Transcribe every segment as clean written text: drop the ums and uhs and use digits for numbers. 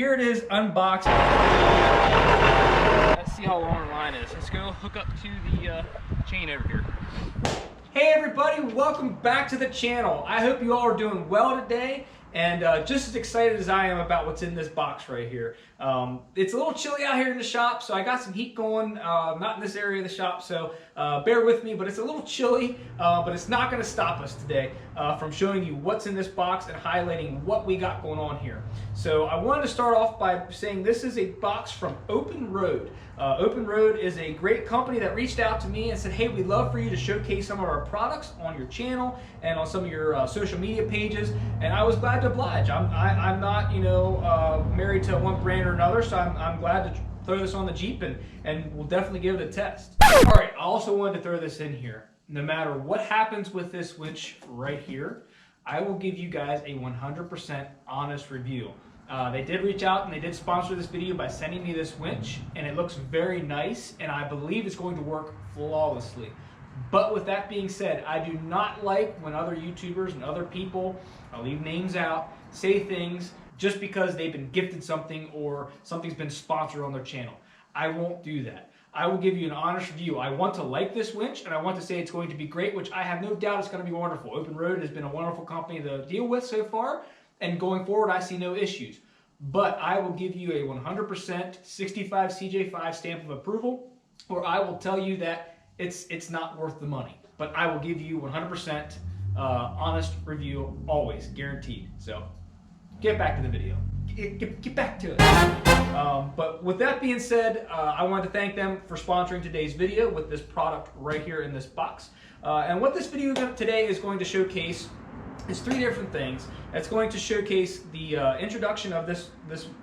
Here it is, unboxed. Let's see how long our line is. Let's go hook up to the chain over here. Hey everybody, welcome back to the channel. I hope you all are doing well today and just as excited as I am about what's in this box right here. It's a little chilly out here in the shop, so I got some heat going, not in this area of the shop, so bear with me, but it's a little chilly, but it's not going to stop us today from showing you what's in this box and highlighting what we got going on here. So I wanted to start off by saying this is a box from Open Road. Open Road is a great company that reached out to me and said, hey, we'd love for you to showcase some of our products on your channel and on some of your social media pages, and I was glad to oblige. I'm not, you know, married to one brand or another, so I'm glad to throw this on the Jeep and we'll definitely give it a test. All right, I also wanted to throw this in here. No matter what happens with this winch right here, I will give you guys a 100% honest review. They did reach out and they did sponsor this video by sending me this winch, and it looks very nice and I believe it's going to work flawlessly. But with that being said, I do not like when other YouTubers and other people, I'll leave names out, say things just because they've been gifted something or something's been sponsored on their channel. I won't do that. I will give you an honest review. I want to like this winch and I want to say it's going to be great, which I have no doubt it's going to be wonderful. Open Road has been a wonderful company to deal with so far, and going forward I see no issues. But I will give you a 100% 65 CJ5 stamp of approval, or I will tell you that it's not worth the money. But I will give you 100% honest review, always, guaranteed. So get back to the video. Get back to it. But with that being said, I wanted to thank them for sponsoring today's video with this product right here in this box. And what this video today is going to showcase is three different things. It's going to showcase the introduction of this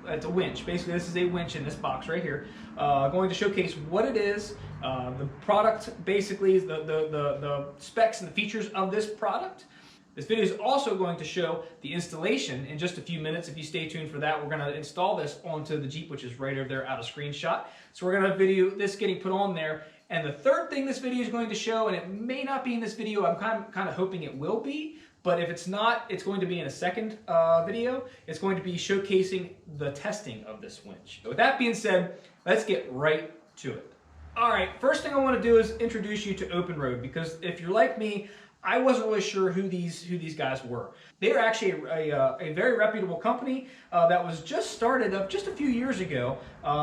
it's a winch. Basically, this is a winch in this box right here. Going to showcase what it is, the product, basically the specs and the features of this product. This video is also going to show the installation in just a few minutes. If you stay tuned for that, we're going to install this onto the Jeep, which is right over there out of screenshot. So we're going to video this getting put on there. And the third thing this video is going to show, and it may not be in this video, I'm kind of hoping it will be, but if it's not, it's going to be in a second video. It's going to be showcasing the testing of this winch. So with that being said, let's get right to it. All right, first thing I want to do is introduce you to Open Road, because if you're like me, I wasn't really sure who these guys were. They are actually a very reputable company that was just started up just a few years ago.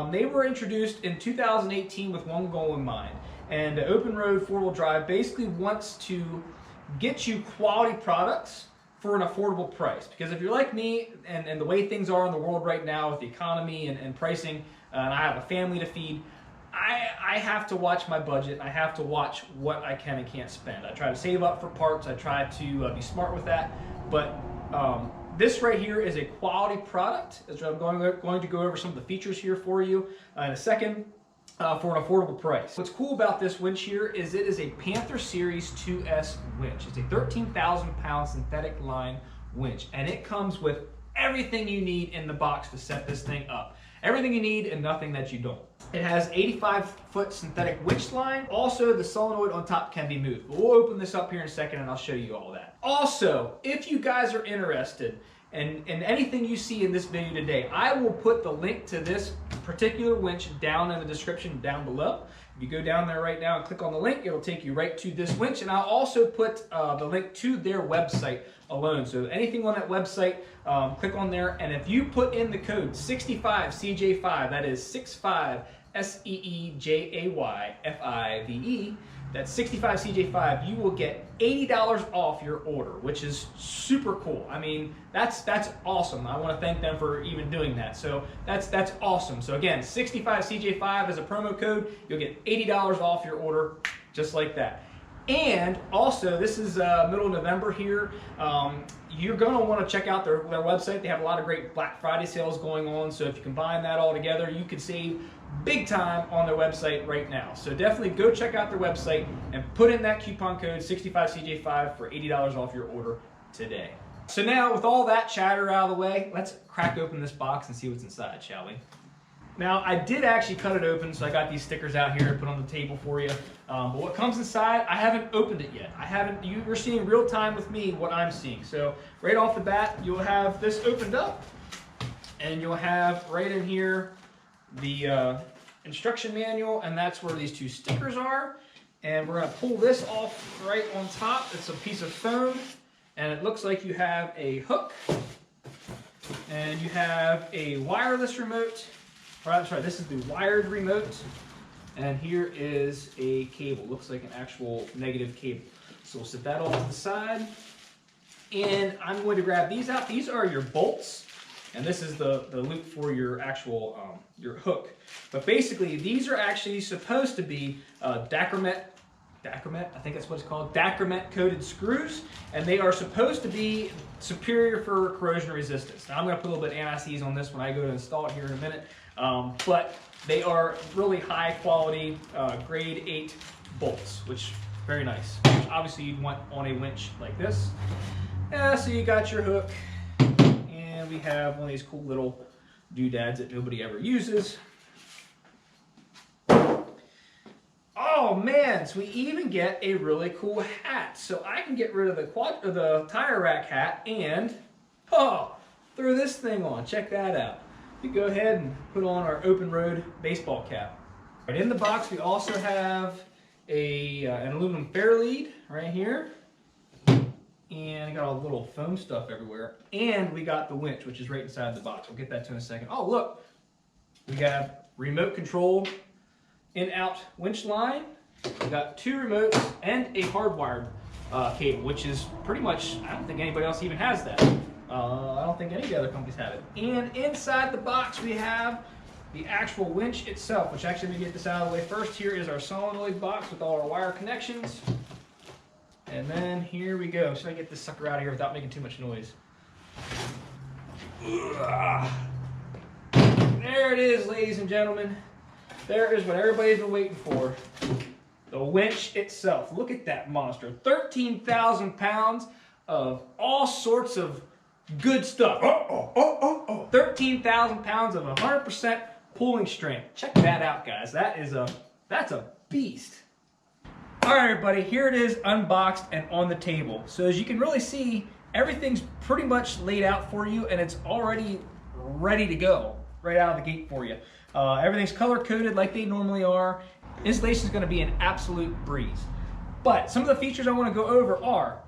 They were introduced in 2018 with one goal in mind. And Open Road 4-wheel drive basically wants to get you quality products for an affordable price. Because if you're like me and the way things are in the world right now with the economy and pricing, and I have a family to feed, I have to watch my budget. I have to watch what I can and can't spend. I try to save up for parts. I try to be smart with that. But this right here is a quality product. So I'm going to go over some of the features here for you in a second for an affordable price. What's cool about this winch here is it is a Panther Series 2S winch. It's a 13,000 pound synthetic line winch, and it comes with everything you need in the box to set this thing up. Everything you need and nothing that you don't. It has 85-foot synthetic winch line. Also, the solenoid on top can be moved. We'll open this up here in a second and I'll show you all that. Also, if you guys are interested in anything you see in this video today, I will put the link to this particular winch down in the description down below. If you go down there right now and click on the link, it'll take you right to this winch, and I'll also put the link to their website alone. So anything on that website, click on there, and if you put in the code 65CJ5, that is 65 SEEJAYFIVE, that's 65CJ5, you will get $80 off your order, which is super cool. I mean, that's awesome. I want to thank them for even doing that. So that's awesome. So again, 65CJ5 as a promo code, you'll get $80 off your order, just like that. And also, this is middle of November here. You're going to want to check out their website. They have a lot of great Black Friday sales going on. So if you combine that all together, you could save big time on their website right now. So definitely go check out their website and put in that coupon code 65CJ5 for $80 off your order today. So now, with all that chatter out of the way, let's crack open this box and see what's inside, shall we? Now, I did actually cut it open, so I got these stickers out here to put on the table for you. But what comes inside, I haven't opened it yet. You're seeing real time with me what I'm seeing. So right off the bat, you'll have this opened up. And you'll have right in here the instruction manual, and that's where these two stickers are. And we're going to pull this off right on top. It's a piece of foam, and it looks like you have a hook, and you have a wireless remote. Or I'm sorry, this is the wired remote, and here is a cable. Looks like an actual negative cable. So we'll set that off to the side, and I'm going to grab these out. These are your bolts, and this is the loop for your actual your hook. But basically, these are actually supposed to be Dacromet, I think that's what it's called, Dacromet coated screws, and they are supposed to be superior for corrosion resistance. Now I'm going to put a little bit of anti-seize on this when I go to install it here in a minute, but they are really high quality grade 8 bolts, which very nice. Which obviously you'd want on a winch like this. So you got your hook, and we have one of these cool little doodads that nobody ever uses. Oh man, so we even get a really cool hat. So I can get rid of the tire rack hat and throw this thing on. Check that out. We go ahead and put on our Open Road baseball cap. Right in the box, we also have an aluminum fair lead right here. And I got all the little foam stuff everywhere. And we got the winch, which is right inside the box. We'll get that to in a second. Oh, look, we have remote control in-out winch line. We got 2 remotes and a hardwired cable, which is pretty much, I don't think anybody else even has that. I don't think any of the other companies have it. And inside the box we have the actual winch itself, which actually, let me get this out of the way first. Here is our solenoid box with all our wire connections. And then here we go. So I get this sucker out of here without making too much noise. There it is, ladies and gentlemen. There is what everybody's been waiting for. The winch itself. Look at that monster. 13,000 pounds of all sorts of good stuff. 13,000 pounds of 100% pulling strength. Check that out, guys. That's a beast. All right, everybody, here it is unboxed and on the table. So as you can really see, everything's pretty much laid out for you, and it's already ready to go right out of the gate for you. Everything's color coded like they normally are. Installation is going to be an absolute breeze. But some of the features I want to go over are,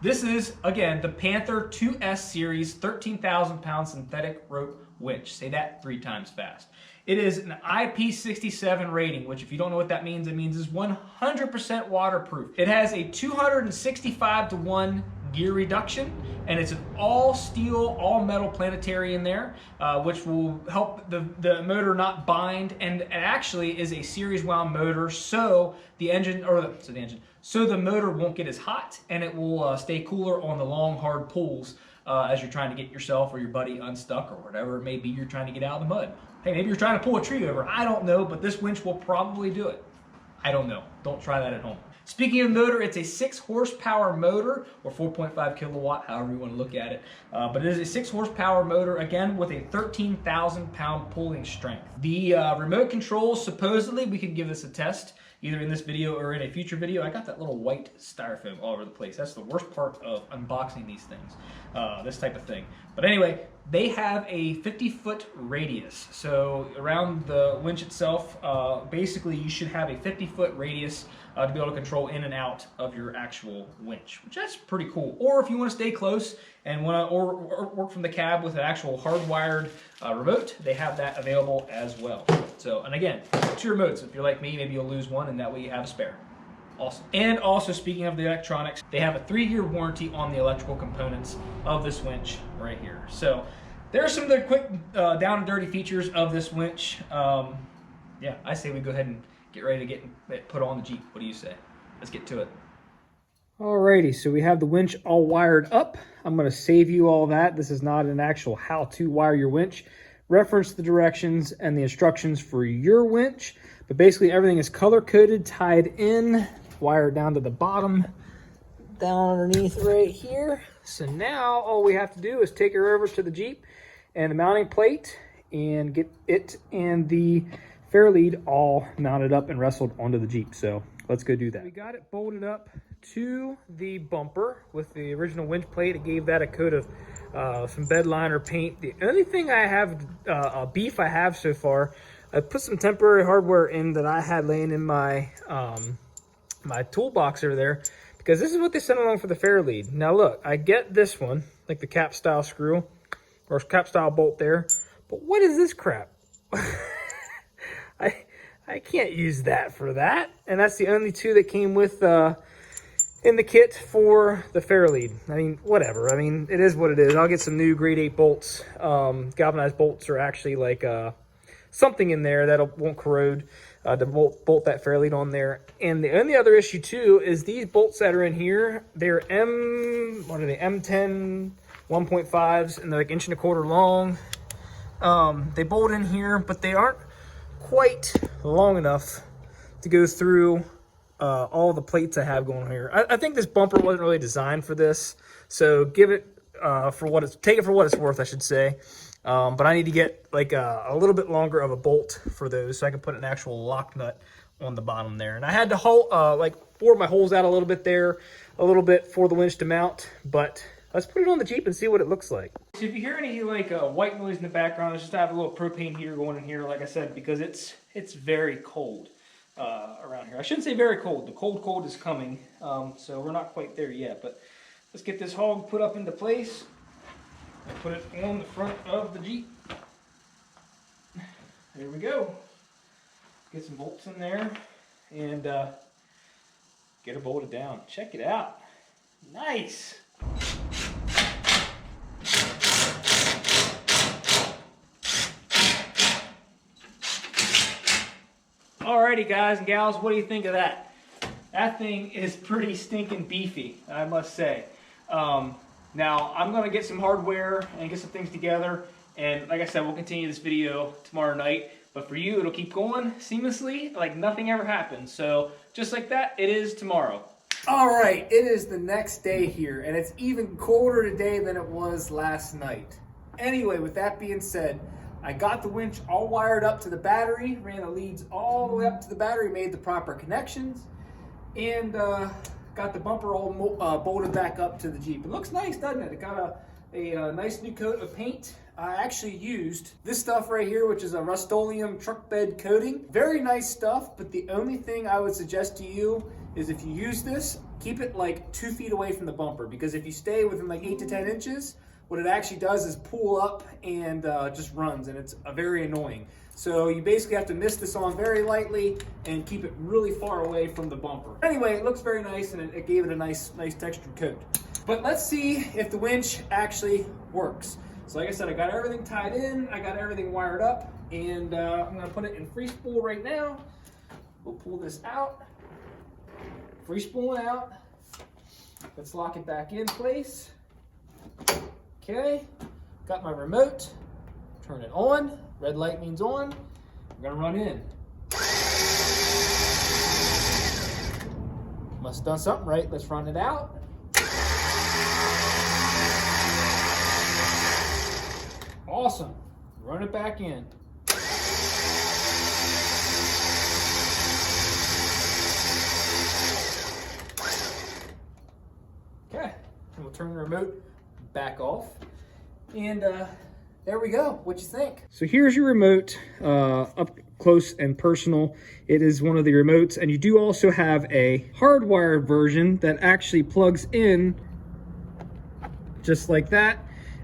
this is, again, the Panther 2S Series 13,000 pound synthetic rope winch. Say that 3 times fast. It is an IP67 rating, which if you don't know what that means, it means it's 100% waterproof. It has a 265-to-1 gear reduction, and it's an all steel, all metal planetary in there, which will help the motor not bind, and it actually is a series wound motor, so the motor won't get as hot, and it will stay cooler on the long, hard pulls as you're trying to get yourself or your buddy unstuck or whatever it may be you're trying to get out of the mud. Hey, maybe you're trying to pull a tree over. I don't know, but this winch will probably do it. I don't know. Don't try that at home. Speaking of motor, it's a 6 horsepower motor, or 4.5 kilowatt, however you want to look at it. But it is a 6 horsepower motor, again, with a 13,000 pound pulling strength. The remote controls, supposedly, we can give this a test, either in this video or in a future video. I got that little white styrofoam all over the place. That's the worst part of unboxing these things, this type of thing. But anyway, they have a 50-foot radius. So around the winch itself, basically you should have a 50-foot radius to be able to control in and out of your actual winch, which that's pretty cool. Or if you want to stay close and want to work from the cab with an actual hardwired remote, they have that available as well. So, and again, 2 remotes. If you're like me, maybe you'll lose one and that way you have a spare. Awesome. And also, speaking of the electronics, they have a 3-year warranty on the electrical components of this winch right here. So there are some of the quick down and dirty features of this winch. Yeah, I say we go ahead and get ready to get it put on the Jeep. What do you say? Let's get to it. Alrighty, so we have the winch all wired up. I'm going to save you all that. This is not an actual how to wire your winch. Reference the directions and the instructions for your winch. But basically everything is color coded, tied in, wired down to the bottom, down underneath right here. So now all we have to do is take her over to the Jeep and the mounting plate and get it and the fair lead all mounted up and wrestled onto the Jeep. So let's go do that. We got it bolted up to the bumper with the original winch plate. It gave that a coat of some bed liner paint. The only thing I have, beef I have so far, I put some temporary hardware in that I had laying in my my toolbox over there, because this is what they sent along for the fair lead. Now look, I get this one, like the cap style screw or cap style bolt there, but what is this crap? I can't use that for that, and that's the only two that came with in the kit for the fair lead. I mean, whatever. I mean, it is what it is. I'll get some new grade 8 bolts. Galvanized bolts are actually like something in there that won't corrode to bolt that fair lead on there. And the only other issue too is these bolts that are in here, they're M10 1.5s, and they're like 1.25 inches long. They bolt in here, but they aren't quite long enough to go through all the plates I have going here. I think this bumper wasn't really designed for this, so give it take it for what it's worth, I should say. But I need to get like a little bit longer of a bolt for those, so I can put an actual lock nut on the bottom there. And I had to like bore my holes out a little bit there, a little bit for the winch to mount. But let's put it on the Jeep and see what it looks like. So if you hear any like white noise in the background, it's just I have a little propane heater going in here, like I said, because it's very cold around here. I shouldn't say very cold. The cold is coming, so we're not quite there yet. But let's get this hog put up into place and put it on the front of the Jeep. There we go. Get some bolts in there and get her bolted down. Check it out. Nice. Alrighty guys and gals, what do you think of that? That thing is pretty stinking beefy, I must say. Now I'm gonna get some hardware and get some things together, and like I said, we'll continue this video tomorrow night. But for you, it'll keep going seamlessly, like nothing ever happened. So just like that, it is tomorrow. All right, it is the next day here, and it's even colder today than it was last night. Anyway, with that being said, I got the winch all wired up to the battery, ran the leads all the way up to the battery, made the proper connections, and got the bumper all bolted back up to the Jeep. It looks nice, doesn't it? It got a nice new coat of paint. I actually used this stuff right here, which is a Rust-Oleum truck bed coating. Very nice stuff, but the only thing I would suggest to you is if you use this, keep it like 2 feet away from the bumper, because if you stay within like 8 to 10 inches, what it actually does is pull up and just runs, and it's very annoying. So you basically have to mist this on very lightly and keep it really far away from the bumper. Anyway, it looks very nice, and it gave it a nice textured coat. But let's see if the winch actually works. So like I said, I got everything tied in, I got everything wired up, and I'm gonna put it in free spool right now. We'll pull this out, free spooling out. Let's lock it back in place. Okay, got my remote, turn it on, red light means on. I'm gonna run in. Must have done something right, let's run it out. Awesome, run it back in. Okay, and we'll turn the remote back off, and there we go. What you think? So here's your remote, up close and personal. It is one of the remotes, and you do also have a hardwired version that actually plugs in just like that,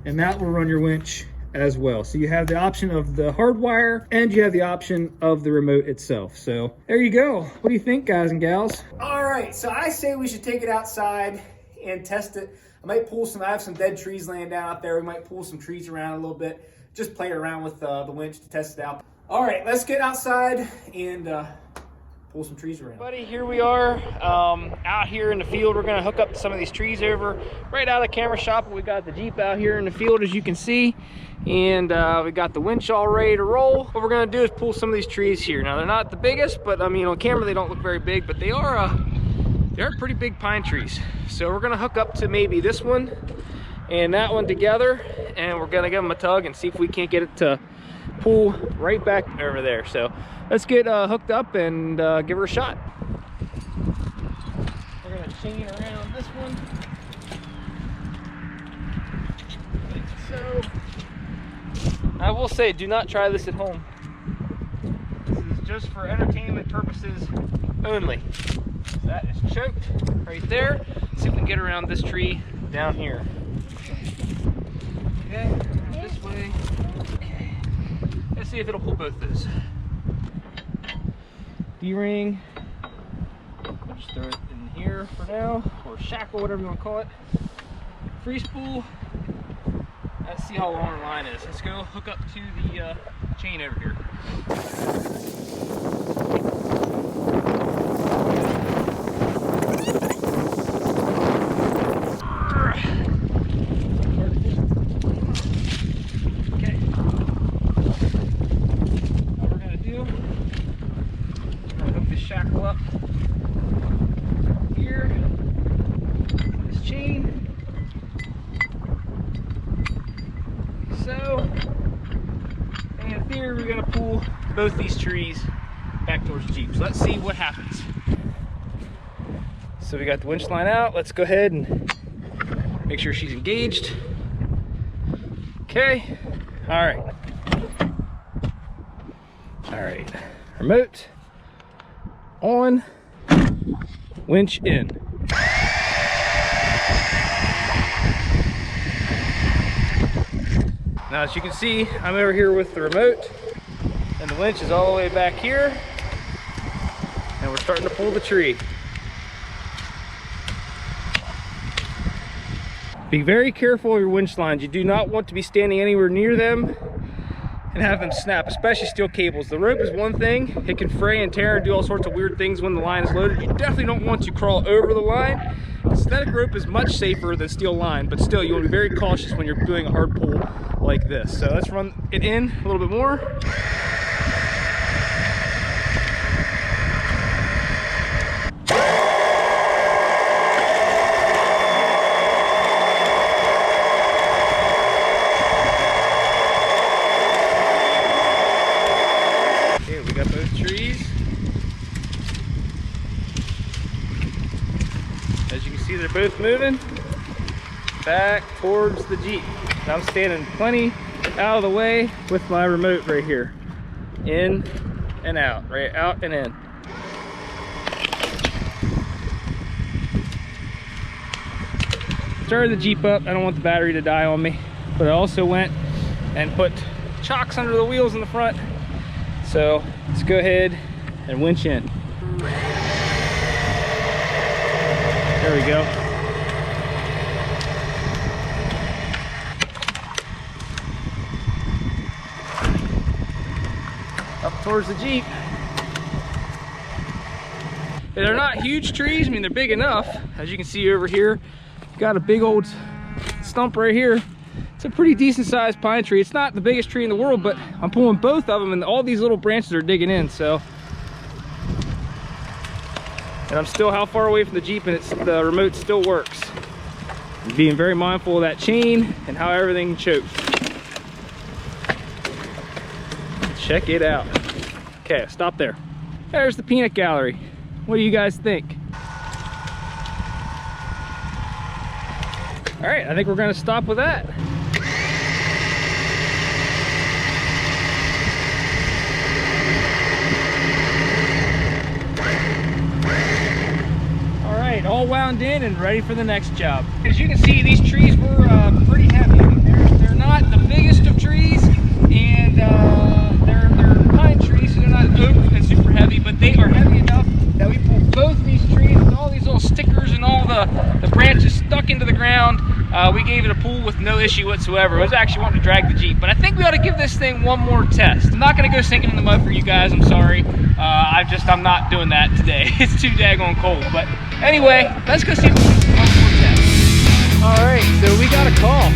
and that will run your winch as well. So you have the option of the hardwire, and you have the option of the remote itself. So there you go. What do you think, guys and gals? All right, so I say we should take it outside and test it. I might pull I have some dead trees laying down out there. We might pull some trees around a little bit, just play around with the winch to test it out. All right, let's get outside and pull some trees around. Buddy, here we are out here in the field. We're gonna hook up some of these trees over right out of the camera shop. We got the Jeep out here in the field, as you can see, and we got the winch all ready to roll. What we're gonna do is pull some of these trees here. Now, they're not the biggest, but I mean, on camera they don't look very big, but they are pretty big pine trees. So we're gonna hook up to maybe this one and that one together, and we're gonna give them a tug and see if we can't get it to pull right back over there. So let's get hooked up and give her a shot. We're gonna chain around this one. So, I will say, do not try this at home. This is just for entertainment purposes only. So that is choked right there. Let's see if we can get around this tree down here. Okay, this way. Okay. Let's see if it'll pull both those. D-ring. Just throw it in here for now, or shackle, whatever you want to call it. Free spool. Let's see how long our line is. Let's go hook up to the chain over here. Okay. What we're gonna do, we're gonna hook this shackle up here. This chain. So, and in theory, we're going to pull both these trees back towards the Jeep. So let's see what happens. So we got the winch line out. Let's go ahead and make sure she's engaged. Okay. All right. All right. Remote on. Winch in. Now, as you can see, I'm over here with the remote, and the winch is all the way back here, and we're starting to pull the tree. Be very careful of your winch lines. You do not want to be standing anywhere near them and have them snap, especially steel cables. The rope is one thing. It can fray and tear and do all sorts of weird things when the line is loaded. You definitely don't want to crawl over the line. Synthetic rope is much safer than steel line, but still, you want to be very cautious when you're doing a hard pull like this. So let's run it in a little bit more. Okay, we got both trees. As you can see, they're both moving back towards the Jeep. I'm standing plenty out of the way with my remote right here. In and out, right out and in. Started the Jeep up. I don't want the battery to die on me, but I also went and put chocks under the wheels in the front. So let's go ahead and winch in. There we go. Up towards the Jeep. They're not huge trees. I mean, they're big enough. As you can see over here, got a big old stump right here. It's a pretty decent sized pine tree. It's not the biggest tree in the world, but I'm pulling both of them and all these little branches are digging in, so. And I'm still how far away from the Jeep, and the remote still works. I'm being very mindful of that chain and how everything chokes. Check it out. Okay, stop there. There's the peanut gallery. What do you guys think? All right, I think we're gonna stop with that. All right, all wound in and ready for the next job. As you can see, these trees were pretty heavy. I mean, they're not the biggest of trees, and they're pine trees, so they're not oak and super heavy, but they are heavy enough that we pulled both these trees with all these little stickers and all the branches stuck into the ground. We gave it a pull with no issue whatsoever. I was actually wanting to drag the Jeep, but I think we ought to give this thing one more test. I'm not going to go sinking in the mud for you guys. I'm sorry. I'm not doing that today. It's too daggone cold. But anyway, let's go see if we can do one more test. All right, so we got a call.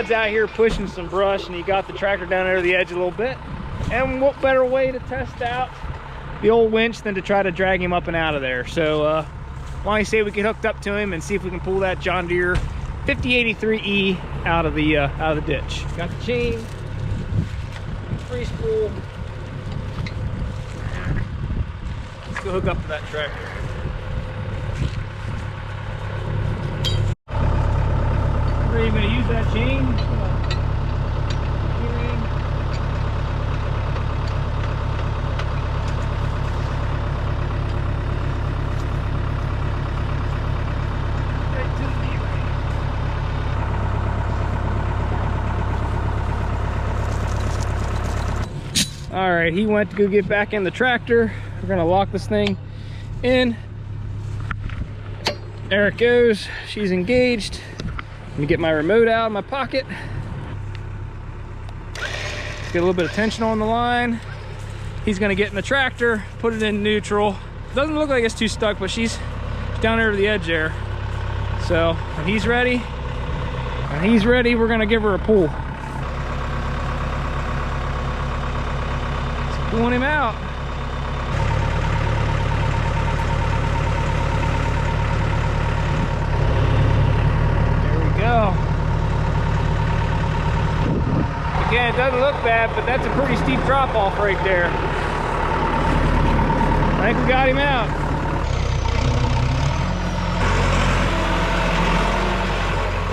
Todd's out here pushing some brush, and he got the tractor down over the edge a little bit. And what better way to test out the old winch than to try to drag him up and out of there. So why don't you say we get hooked up to him and see if we can pull that John Deere 5083E out of the ditch. Got the chain, free spool. Let's go hook up to that tractor. We're even gonna use that chain. All right, he went to go get back in the tractor. We're gonna lock this thing in. There it goes, she's engaged. Let me get my remote out of my pocket. Get a little bit of tension on the line. He's gonna get in the tractor, put it in neutral. Doesn't look like it's too stuck, but she's down over the edge there. So when he's ready, we're gonna give her a pull. Pulling him out. There we go. Again, it doesn't look bad, but that's a pretty steep drop off right there. I think we got him out.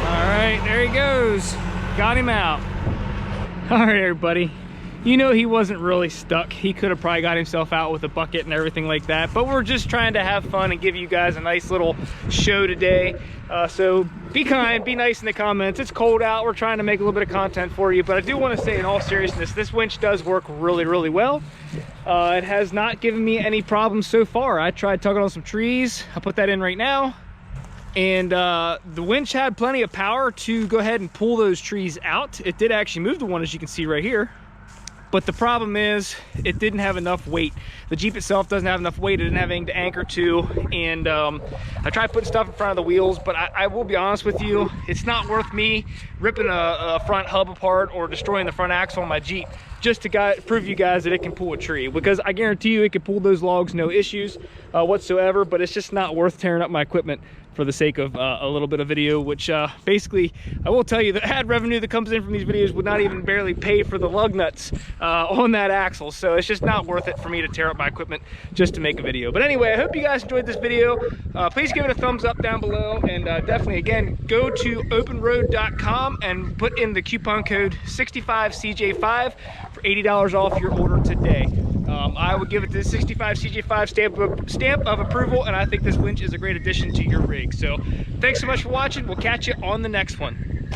All right, there he goes. Got him out. All right, everybody. You know, he wasn't really stuck. He could have probably got himself out with a bucket and everything like that, but we're just trying to have fun and give you guys a nice little show today. So be kind, be nice in the comments. It's cold out. We're trying to make a little bit of content for you, but I do want to say, in all seriousness, this winch does work really, really well. It has not given me any problems so far. I tried tugging on some trees. I'll put that in right now. And the winch had plenty of power to go ahead and pull those trees out. It did actually move the one, as you can see right here. But the problem is, it didn't have enough weight. The Jeep itself doesn't have enough weight. It didn't have anything to anchor to. And I tried putting stuff in front of the wheels, but I will be honest with you, it's not worth me ripping a front hub apart or destroying the front axle on my Jeep just to prove you guys that it can pull a tree. Because I guarantee you it can pull those logs, no issues whatsoever, but it's just not worth tearing up my equipment for the sake of a little bit of video, which basically, I will tell you, the ad revenue that comes in from these videos would not even barely pay for the lug nuts on that axle. So it's just not worth it for me to tear up my equipment just to make a video. But anyway, I hope you guys enjoyed this video. Please give it a thumbs up down below, and definitely, again, go to openroad.com and put in the coupon code 65CJ5 for $80 off your order today. I would give it the 65CJ5 stamp of approval, and I think this winch is a great addition to your rig. So thanks so much for watching. We'll catch you on the next one.